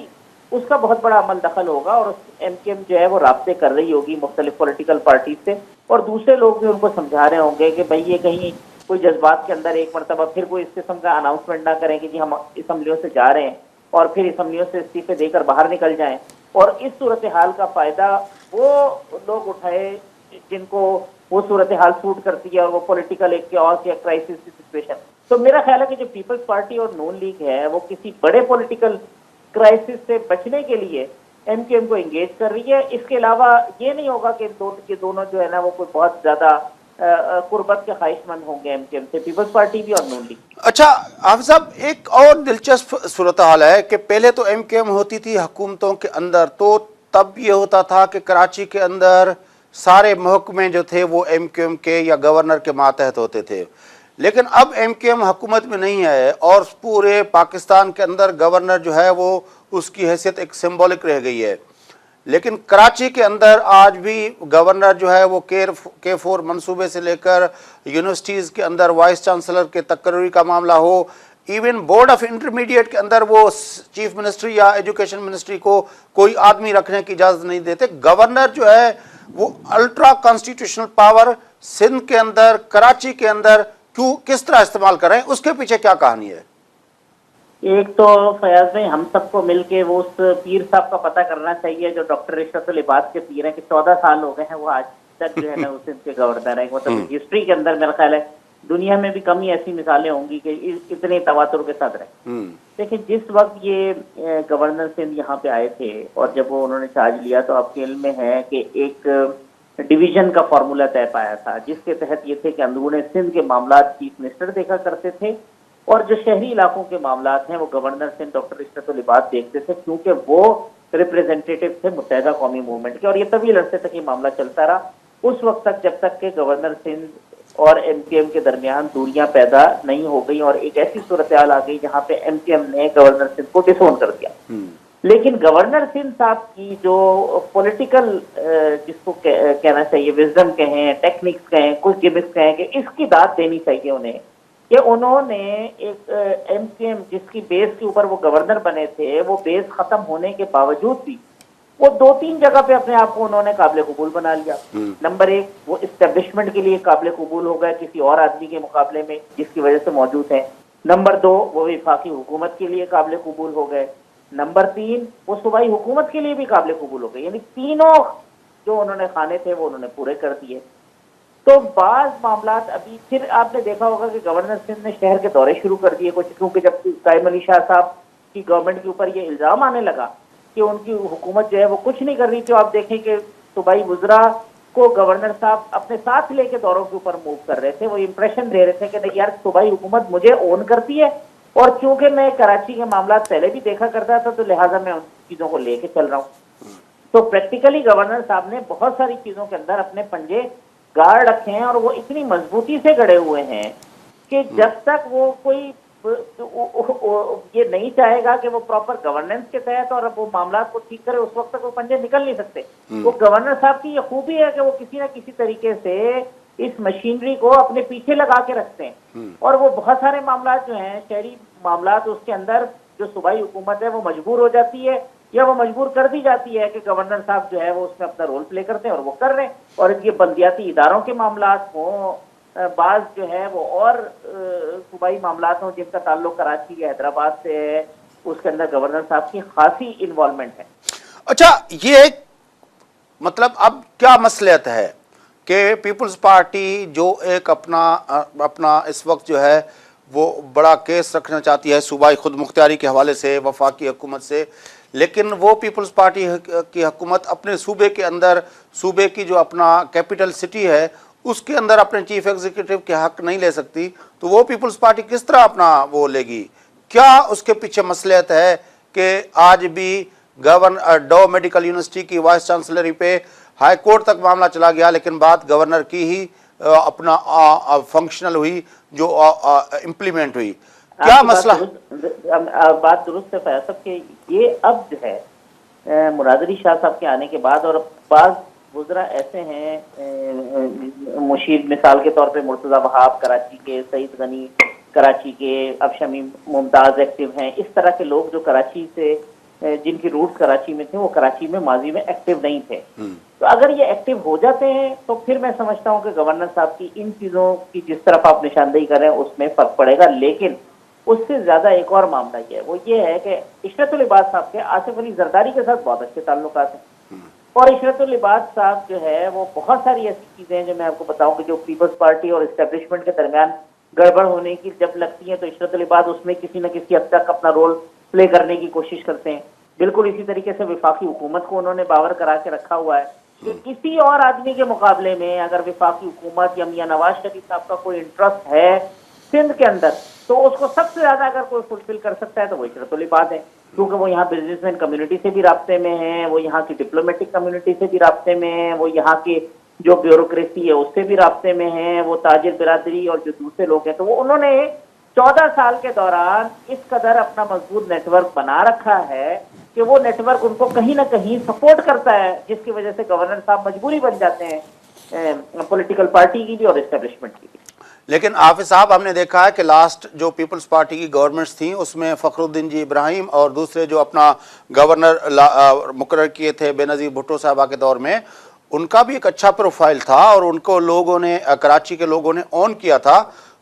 उसका बहुत बड़ा अमल दखल होगा, और एमकेएम जो है वो रास्ते कर रही होगी मुख्तलिफ पॉलिटिकल पार्टी से, और दूसरे लोग भी उनको समझा रहे होंगे कि भाई ये कहीं कोई जज्बात के अंदर एक मरतबा फिर कोई इस किस्म का अनाउंसमेंट ना करें कि जी हम असम्बलियों से जा रहे हैं, और फिर असम्बलियों से इस्तीफे देकर बाहर निकल जाएं। और इस सूरत हाल का फायदा वो लोग उठाए जिनको वो सूरत हाल सूट करती है, और वो पॉलिटिकल एक chaos या क्राइसिस की सिचुएशन। तो मेरा ख्याल है कि जो पीपल्स पार्टी और नून लीग है वो किसी बड़े पॉलिटिकल क्राइसिस से बचने के लिए एमकेएम को एंगेज कर रही है। इसके अलावा ये नहीं होगा कि दोनों जो है ना वो कोई बहुत ज्यादा कुर्बत के ख्वाहिशमंद होंगे एमकेएम से, पीपल्स पार्टी भी और नून लीग। अच्छा हाफिज साहब, एक और दिलचस्प सूरत हाल है कि पहले तो एमकेएम होती थी हुकूमतों के अंदर, तो तब ये होता था कि कराची के अंदर सारे महकमे जो थे वो एमकेएम के या गवर्नर के मातहत होते थे। लेकिन अब एमकेएम हुकूमत में नहीं है और पूरे पाकिस्तान के अंदर गवर्नर जो है वो उसकी हैसियत एक सिंबॉलिक रह गई है। लेकिन कराची के अंदर आज भी गवर्नर जो है वो K4 मंसूबे से लेकर यूनिवर्सिटीज़ के अंदर वाइस चांसलर के तकर्री का मामला हो, इवन बोर्ड ऑफ इंटरमीडिएट के अंदर वो चीफ मिनिस्ट्री या एजुकेशन मिनिस्ट्री को कोई आदमी रखने की इजाज़त नहीं देते। गवर्नर जो है वो अल्ट्रा कॉन्स्टिट्यूशनल पावर सिंध के अंदर, कराची के अंदर क्यों किस तरह इस्तेमाल कर रहे हैं, उसके पीछे क्या कहानी है? एक तो फयाज भाई, हम सबको मिलके वो उस पीर साहब का पता करना चाहिए जो डॉक्टर इशरतुल इबाद के पीर हैं कि 14 साल हो गए हैं वो आज तक जो है ना उस के गवर्नर है। मतलब हिस्ट्री के अंदर मेरा ख्याल है दुनिया में भी कम ही ऐसी मिसालें होंगी कि इतने तवातुर के साथ रहे। देखिए, जिस वक्त ये गवर्नर सिंध यहाँ पे आए थे और जब वो उन्होंने चार्ज लिया तो आपके इल्म में है कि एक डिवीजन का फॉर्मूला तय पाया था, जिसके तहत ये थे कि अंदरूनी सिंध के मामला चीफ मिनिस्टर देखा करते थे और जो शहरी इलाकों के मामला हैं वो गवर्नर सिंध डॉक्टर इशरतुल इबाद देखते थे, क्योंकि वो रिप्रेजेंटेटिव थे मुत्तहिदा कौमी मूवमेंट के। और ये तवील अरसे तक ये मामला चलता रहा, उस वक्त तक जब तक कि गवर्नर सिंध और एमकेएम के दरमियान दूरियां पैदा नहीं हो गई और एक ऐसी सूरत हाल आ गई जहां पे एमकेएम ने गवर्नर सिंध को डिसोन कर दिया। लेकिन गवर्नर सिंध साहब की जो पॉलिटिकल जिसको कहना चाहिए विजडम कहें, टेक्निक्स कहें, कुछ गिमिक्स कहें, कि इसकी दाद देनी चाहिए उन्हें कि उन्होंने एक एमकेएम जिसकी बेस के ऊपर वो गवर्नर बने थे, वो बेस खत्म होने के बावजूद भी वो 2-3 जगह पे अपने आप को उन्होंने काबिल कबूल बना लिया। नंबर 1, वो इस्टेब्लिशमेंट के लिए काबिल कबूल हो गए किसी और आदमी के मुकाबले में जिसकी वजह से मौजूद है। नंबर 2, वो वफाकी हुकूमत के लिए काबिल कबूल हो गए। नंबर 3, वो सूबाई हुकूमत के लिए भी काबिल कबूल हो गए। यानी तीनों जो उन्होंने खाने थे वो उन्होंने पूरे कर दिए। तो बाज मामलात अभी फिर आपने देखा होगा कि गवर्नर सिंध ने शहर के दौरे शुरू कर दिए कुछ, क्योंकि जब कायम अली शाह साहब की गवर्नमेंट के ऊपर ये इल्जाम आने लगा कि उनकी हुकूमत जो है वो कुछ नहीं कर रही थी। आप देखें कि सूबाई वुज़रा को गवर्नर साहब अपने साथ लेके दौरों के ऊपर मूव कर रहे थे, वो इंप्रेशन दे रहे थे कि नहीं यार, सूबाई हुकूमत मुझे ओन करती है और चूंकि मैं कराची के मामला पहले भी देखा करता था तो लिहाजा मैं उन चीजों को लेके चल रहा हूँ। तो प्रैक्टिकली गवर्नर साहब ने बहुत सारी चीजों के अंदर अपने पंजे गाड़ रखे हैं और वो इतनी मजबूती से गड़े हुए हैं कि जब तक वो कोई ये नहीं चाहेगा कि वो प्रॉपर गवर्नेंस के तहत और वो मामला को ठीक करे, उस वक्त तक वो पंजे निकल नहीं सकते। वो गवर्नर साहब की ये खूबी है कि वो किसी ना किसी तरीके से इस मशीनरी को अपने पीछे लगा के रखते हैं और वो बहुत सारे मामला जो हैं शहरी मामला, उसके अंदर जो सूबाई हुकूमत है वो मजबूर हो जाती है या वो मजबूर कर दी जाती है कि गवर्नर साहब जो है वो उसमें अपना रोल प्ले करते हैं और वो कर रहे हैं। और ये बंदियाती इदारों के मामला हों, बाज जो है वो और सूबाई मामला हों जिनका ताल्लुक कराची या हैदराबाद से है, उसके अंदर गवर्नर साहब की खासी इन्वॉल्वमेंट है। अच्छा, ये मतलब अब क्या मसलियत है कि पीपल्स पार्टी जो एक अपना इस वक्त जो है वो बड़ा केस रखना चाहती है सूबाई खुद मुख्तियारी के हवाले से वफाकी हुकूमत से, लेकिन वो पीपल्स पार्टी की हुकूमत अपने सूबे के अंदर, सूबे की जो अपना कैपिटल सिटी है उसके अंदर अपने चीफ एग्जीक्यूटिव के हक नहीं ले सकती, तो वो पीपल्स पार्टी किस तरह अपना वो लेगी? क्या उसके पीछे मसलियत है कि आज भी डो मेडिकल यूनिवर्सिटी की वाइस चांसलरी पे हाई कोर्ट तक मामला चला गया, लेकिन बात गवर्नर की ही अपना फंक्शनल हुई, जो इम्प्लीमेंट हुई? क्या मसला? बात दुरुस्त है फैज साहब कि ये अब जो है मुराद अली शाह साहब के आने के बाद, और बाज वुज़रा ऐसे हैं मुशीर मिसाल के तौर पे मुर्तज़ा वहाब कराची के, सईद गनी कराची के, अब शमीम मुमताज़ एक्टिव हैं, इस तरह के लोग जो कराची से जिनकी रूट्स कराची में थे वो कराची में माजी में एक्टिव नहीं थे। तो अगर ये एक्टिव हो जाते हैं तो फिर मैं समझता हूँ कि गवर्नर साहब की इन चीज़ों की जिस तरफ आप निशानदेही कर रहे हैं उसमें फ़र्क पड़ेगा। लेकिन उससे ज़्यादा एक और मामला ये है कि इशरतुल इबाद साहब के आसिफ अली जरदारी के साथ बहुत अच्छे ताल्लुकात हैं और इशरतुल इबाद साहब जो है वो बहुत सारी ऐसी चीज़ें हैं जो मैं आपको बताऊं कि जो पीपल्स पार्टी और इस्टेब्लिशमेंट के दरमियान गड़बड़ होने की जब लगती है तो इशरतुल इबाद उसमें किसी न किसी हद तक अपना रोल प्ले करने की कोशिश करते हैं। बिल्कुल इसी तरीके से वफाकी हुकूमत को उन्होंने बावर करा के रखा हुआ है कि किसी और आदमी के मुकाबले में अगर वफाकी हुकूमत या मियां नवाज शरीफ साहब का कोई इंटरेस्ट है सिंध के अंदर तो उसको सबसे ज्यादा अगर कोई फुलफिल कर सकता है तो वो इशरतुल इबाद है, क्योंकि वो यहाँ बिजनेसमैन कम्युनिटी से भी राब्ते में है, वो यहाँ की डिप्लोमेटिक कम्युनिटी से भी राब्ते में है, वो यहाँ की जो ब्यूरोक्रेसी है उससे भी राब्ते में है, वो ताजिर बिरादरी और जो दूसरे लोग हैं, तो वो उन्होंने 14 साल के दौरान इस कदर अपना मजबूत नेटवर्क बना रखा है कि वो नेटवर्क उनको कहीं ना कहीं सपोर्ट करता है, जिसकी वजह से गवर्नर साहब मजबूरी बन जाते हैं पॉलिटिकल पार्टी की भी और एस्टेब्लिशमेंट की भी। लेकिन हाफिज साहब, हमने देखा है कि लास्ट जो पीपल्स पार्टी की गवर्नमेंट्स थी उसमें फखरुद्दीन जी इब्राहिम और दूसरे जो अपना गवर्नर मुकर्रर किए थे बेनज़ीर भुट्टो साहबा के दौर में, उनका भी एक अच्छा प्रोफाइल था और उनको लोगों ने, कराची के लोगों ने ऑन किया था।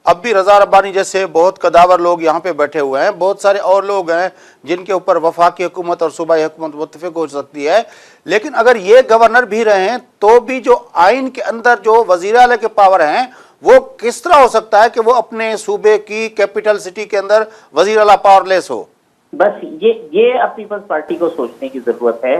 अब भी रज़ा रब्बानी जैसे बहुत कदावर लोग यहाँ पे बैठे हुए हैं, बहुत सारे और लोग हैं जिनके ऊपर वफाकी हुकूमत और सूबाई हुकूमत मुत्तफिक हो सकती है। लेकिन अगर ये गवर्नर भी रहे हैं तो भी जो आइन के अंदर जो वज़ीर आला के पावर हैं وہ کس طرح ہو سکتا ہے کہ وہ اپنے صوبے کی کیپٹل سٹی کے اندر وزیر اعلیٰ پاور لیس ہو؟ بس یہ اب پیپلز پارٹی کو سوچنے کی ضرورت ہے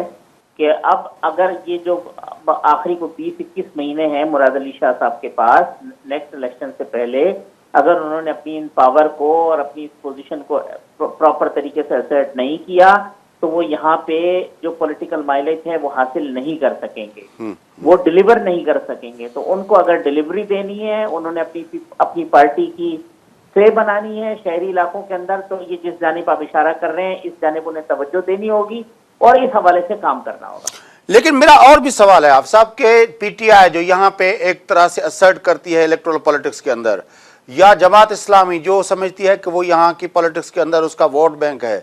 کہ اب اگر یہ جو آخری کو 20-21 مہینے ہیں مراد علی شاہ صاحب کے پاس نیکسٹ الیکشن سے پہلے، اگر انہوں نے اپنی پاور کو اور اپنی اس پوزیشن کو پراپر طریقے سے اسرٹ نہیں کیا تو وہ یہاں پہ جو پولیٹیکل مائلیج ہے وہ حاصل نہیں کر سکیں گے، وہ ڈیلیور نہیں کر سکیں گے. تو ان کو اگر ڈیلیوری دینی ہے، انہوں نے اپنی پارٹی کی سے بنانی ہے شہری علاقوں کے اندر، تو یہ جس جانب آپ اشارہ کر رہے ہیں اس جانب انہیں توجہ دینی ہوگی اور اس حوالے سے کام کرنا ہوگا. لیکن میرا اور بھی سوال ہے آپ صاحب کہ پی ٹی آئی جو یہاں پہ ایک طرح سے اسرٹ کرتی ہے الیکٹرل پولیٹکس کے اندر، یا جماعت اسلامی جو سمجھتی ہے کہ وہ یہاں کی پولیٹکس کے اندر اس کا ووٹ بینک ہے،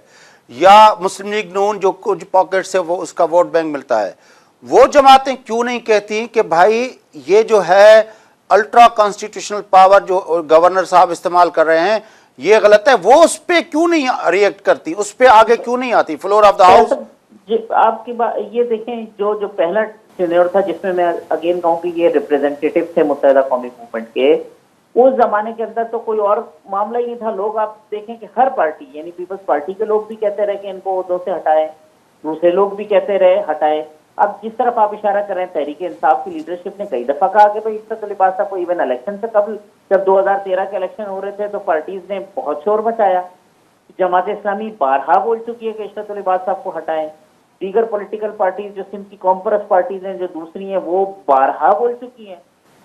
یا مسلم لیگ نون جو کچھ پاکٹ سے وہ اس کا ووٹ بینک ملتا ہے، وہ جماعتیں کیوں نہیں کہتی کہ بھائی یہ جو ہے الٹرا کانسٹیٹیوشنل پاور جو گورنر صاحب استعمال کر رہے ہیں یہ غلط ہے؟ وہ اس پہ کیوں نہیں ریئیکٹ کرتی، اس پہ آگے کیوں نہیں آتی فلور آف دا ہاؤس؟ جی آپ کی بات یہ دیکھیں، جو پہلا ٹینیور تھا جس میں اگین کہوں کہ یہ ریپرزینٹیٹو تھے متحدہ قومی موومنٹ کے، اس زمانے کے اندر تو کوئی اور معاملہ ہی نہیں تھا. لوگ آپ دیکھیں کہ ہر پارٹی یعنی پیپلز پارٹی کے لوگ بھی کہتے رہے کہ ان کو عہدوں سے ہٹائے، دوسرے لوگ بھی کہتے رہے ہٹائے. اب جس طرف آپ اشارہ کر رہے ہیں تحریک انصاف کی لیڈرشپ نے کئی دفعہ کہا کہ بھائی عشرت لباس صاحب کو ایون الیکشن سے قبل جب 2013 کے الیکشن ہو رہے تھے تو پارٹیز نے بہت شور مچایا. جماعت اسلامی بارہا بول چکی ہے کہ عشرت لباس صاحب کو ہٹائیں. دیگر پولیٹیکل پارٹیز جو سندھ کی کانفرنس پارٹیز ہیں جو دوسری ہیں وہ بارہا بول چکی ہیں.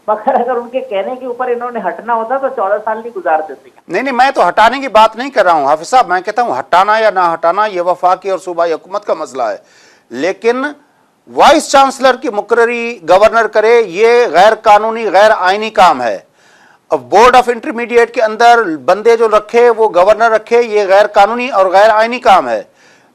مگر اگر ان کے کہنے کے اوپر انہوں نے ہٹنا ہوتا تو 14 سال نہیں گزار دیتے. نہیں میں تو ہٹانے کی بات نہیں کر رہا ہوں حافظ صاحب، میں کہتا ہوں ہٹانا یا نہ ہٹانا یہ وفاقی اور صوبائی حکومت کا مسئلہ ہے، لیکن وائس چانسلر کی مقرری گورنر کرے یہ غیر قانونی غیر آئینی کام ہے. اب بورڈ آف انٹرمیڈیٹ کے اندر بندے جو رکھے وہ گورنر رکھے، یہ غیر قانونی اور غیر آئینی کام ہے.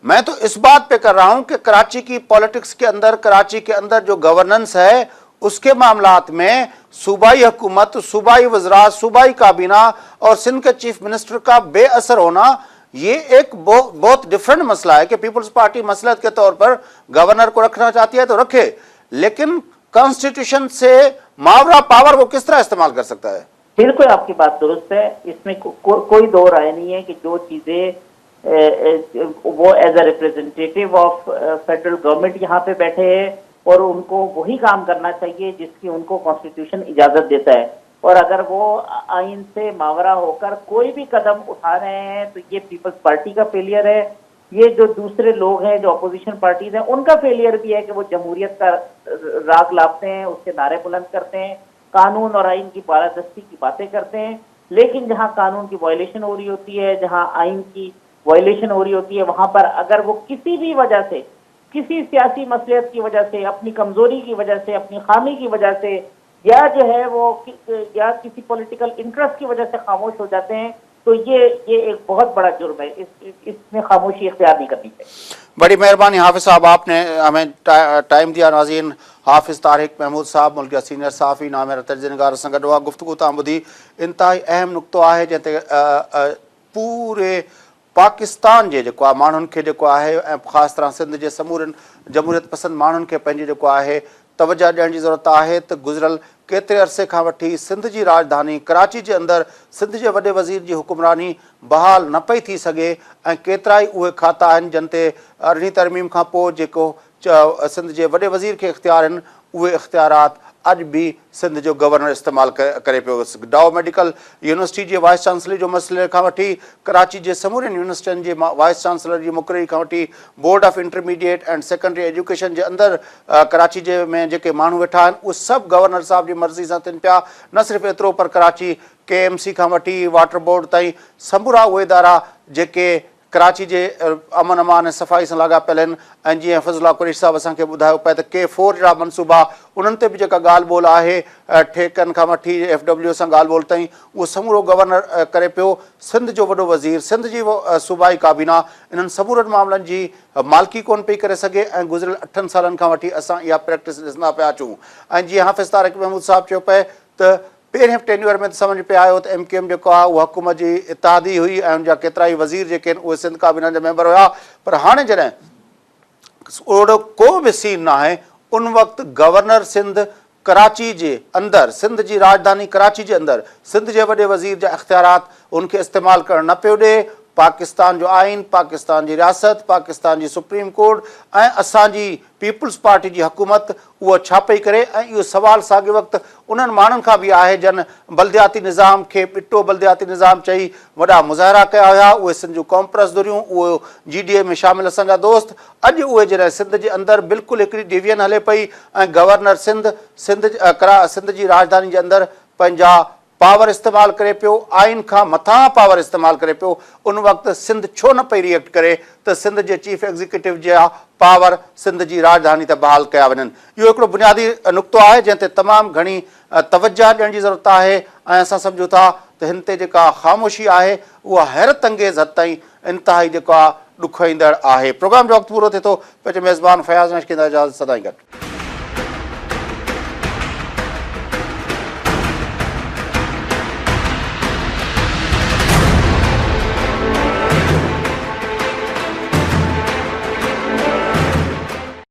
میں تو اس بات پہ کر رہا ہوں کہ کراچی کی پولیٹکس کے اندر، کراچی کے اندر جو گورننس ہے اس کے معاملات میں صوبائی حکومت، صوبائی وزراء، صوبائی کابینہ اور سندھ کے چیف منسٹر کا بے اثر ہونا یہ ایک بہت ڈیفرنٹ مسئلہ ہے کہ پیپلز پارٹی مصلحت کے طور پر گورنر کو رکھنا چاہتی ہے تو رکھے، لیکن کانسٹیٹیوشن سے ماورا پاور وہ کس طرح استعمال کر سکتا ہے؟ بالکل آپ کی بات درست ہے، اس میں کوئی دو رائے نہیں ہے کہ جو چیزیں وہ as a representative of federal government یہاں پہ بیٹھے ہیں اور ان کو وہی کام کرنا چاہیے جس کی ان کو کانسٹیٹیوشن اجازت دیتا ہے، اور اگر وہ آئین سے ماورا ہو کر کوئی بھی قدم اٹھا رہے ہیں تو یہ پیپلز پارٹی کا فیلئر ہے. یہ جو دوسرے لوگ ہیں جو اپوزیشن پارٹیز ہیں ان کا فیلئر بھی ہے کہ وہ جمہوریت کا راگ لاپتے ہیں، اس کے نعرے بلند کرتے ہیں، قانون اور آئین کی بالادستی کی باتیں کرتے ہیں، لیکن جہاں قانون کی وائلیشن ہو رہی ہوتی ہے، جہاں آئین کی وائلیشن ہو رہی ہوتی ہے، وہاں پر اگر وہ کسی بھی وجہ سے، کسی سیاسی مصلحت کی وجہ سے، اپنی کمزوری کی وجہ سے، اپنی خامی کی وجہ سے، یا جو ہے وہ یا کسی پولیٹیکل انٹرسٹ کی وجہ سے خاموش ہو جاتے ہیں تو یہ ایک بہت بڑا جرم ہے. اس میں خاموشی اختیار نہیں کرنی چاہیے. بڑی مہربانی حافظ صاحب، آپ نے ہمیں ٹائم دیا. ناظرین، حافظ طارق محمود صاحب ملک سینئر صحافی نامر تجزیہ نگار سان گڈ گفتگو تاں ٻدھی انتہائی اہم نقطو ہے جنتے پورے پاکستان کے مانن کے خاص طرح سندھ کے سمورن جمہوریت پسند مانن کے توجہ ڈیڻ کی ضرورت ہے تو گزرل کیترے عرصے کا وٹھی سندھ کی راجدھانی کراچی کے اندر سندھ کے وڈے وزیر کی حکمرانی بحال نہ پئی تھی سگے، کیترا ہی اوے کھاتا ہیں جنتے 8वीं ترمیم کا پو جو سندھ کے وڈے وزیر کے اختیار ہیں اوے اختیارات اج بھی سندھ جو گورنر استعمال کرے پو. ڈاؤ میڈیکل یونیورسٹی کے وائس چانسلر جو مسئلے کا وٹھی کراچی کے سمورن یونیورسٹین کے وائس چانسلر کی مقرری کا وٹھی board of intermediate and secondary education کے اندر کراچی میں جے مانو ویٹھا ہیں وہ سب گورنر صاحب کی مرضی سے تھن پیا. نہ صرف ایترو پر کراچی KMC کا وٹھی واٹر بورڈ تائیں سمورا وہ ادارا جے کراچی کے امن امان صفائی سے لاگا پل ہیں. جی فضل اللہ قریش صاحب اصل بتایا پہ K4 جا منصوبہ انہوں تے بھی جا گال بول ہے ٹھیکن کا وٹھی FW سے گال بول تائیں وہ سمورو گورنر کرے پو. سندھ جو وڈو وزیر سندھ کی صوبائی کابینہ ان سمورن معاملن کی مالکی کون پی کرے سگے. گزرل 8 سالن کا وٹھی اساں یہ پریکٹس ڈسنا پیا اچوں. جی حافظ طارق محمود صاحب چو پے تو پہریں ٹینیور میں سمجھ پہ آयो تو MQM جو وہ حکومت کی اتحادی ہوئی ان جا کترا ہی وزیر جو وہ سندھ کابینہ کے ممبر ہوا. پر ہاں جدیں اوڑو کو بھی سین نہ ہے ان وقت گورنر سندھ कराची जे अंदरि सिंध जी राजधानी कराची जे अंदरि सिंध जे वॾे वज़ीर जा इख़्तियारात उनखे इस्तेमालु करणु न पियो ॾिए। पाकिस्तान जो आइन, पाकिस्तान जी रियासत, पाकिस्तान जी सुप्रीम कोर्ट ऐं असांजी पीपुल्स पार्टी जी हुकूमत उहो छा पई करे। ऐं इहो सुवालु साॻिए वक़्तु उन्हनि माण्हुनि खां बि आहे जन बल्दियाती निज़ाम खे ॿिटो बल्दियाती निज़ाम चई वॾा मुज़ाहिरा कया हुया। उहे सिंध जूं कॉन्फ्रेंस दुरियूं, उहो GDA में शामिल असांजा दोस्त। अॼु उहे जॾहिं सिंध जे अंदरि बिल्कुलु हिकिड़ी डिवीजन हले पई ऐं गवर्नर सिंध जी राजधानी जे अंदरि पंहिंजा पावर इस्तेमालु करे पियो, आइन खां मथां पावर इस्तेमालु करे पियो, उन वक़्तु सिंध छो न पई रिएक्ट करे त सिंध जे चीफ एग्ज़ीक्यूटिव जा पावर सिंध जी राजधानी ते बहाल कया वञनि। इहो हिकिड़ो बुनियादी नुक़्तो आहे जंहिं ते तमामु घणी तवजह ॾियण जी ज़रूरत आहे ऐं असां सम्झूं था त हिन ते जेका ख़ामोशी आहे उहा हैरत अंगेज़ हद ताईं इंतिहाई जेको आहे ॾुख ईंदड़ आहे। प्रोग्राम जो वक़्तु पूरो थिए थो। पंहिंजे मेज़बान फयाज़ नशकींदा इजाज़त, सदाईं गॾु।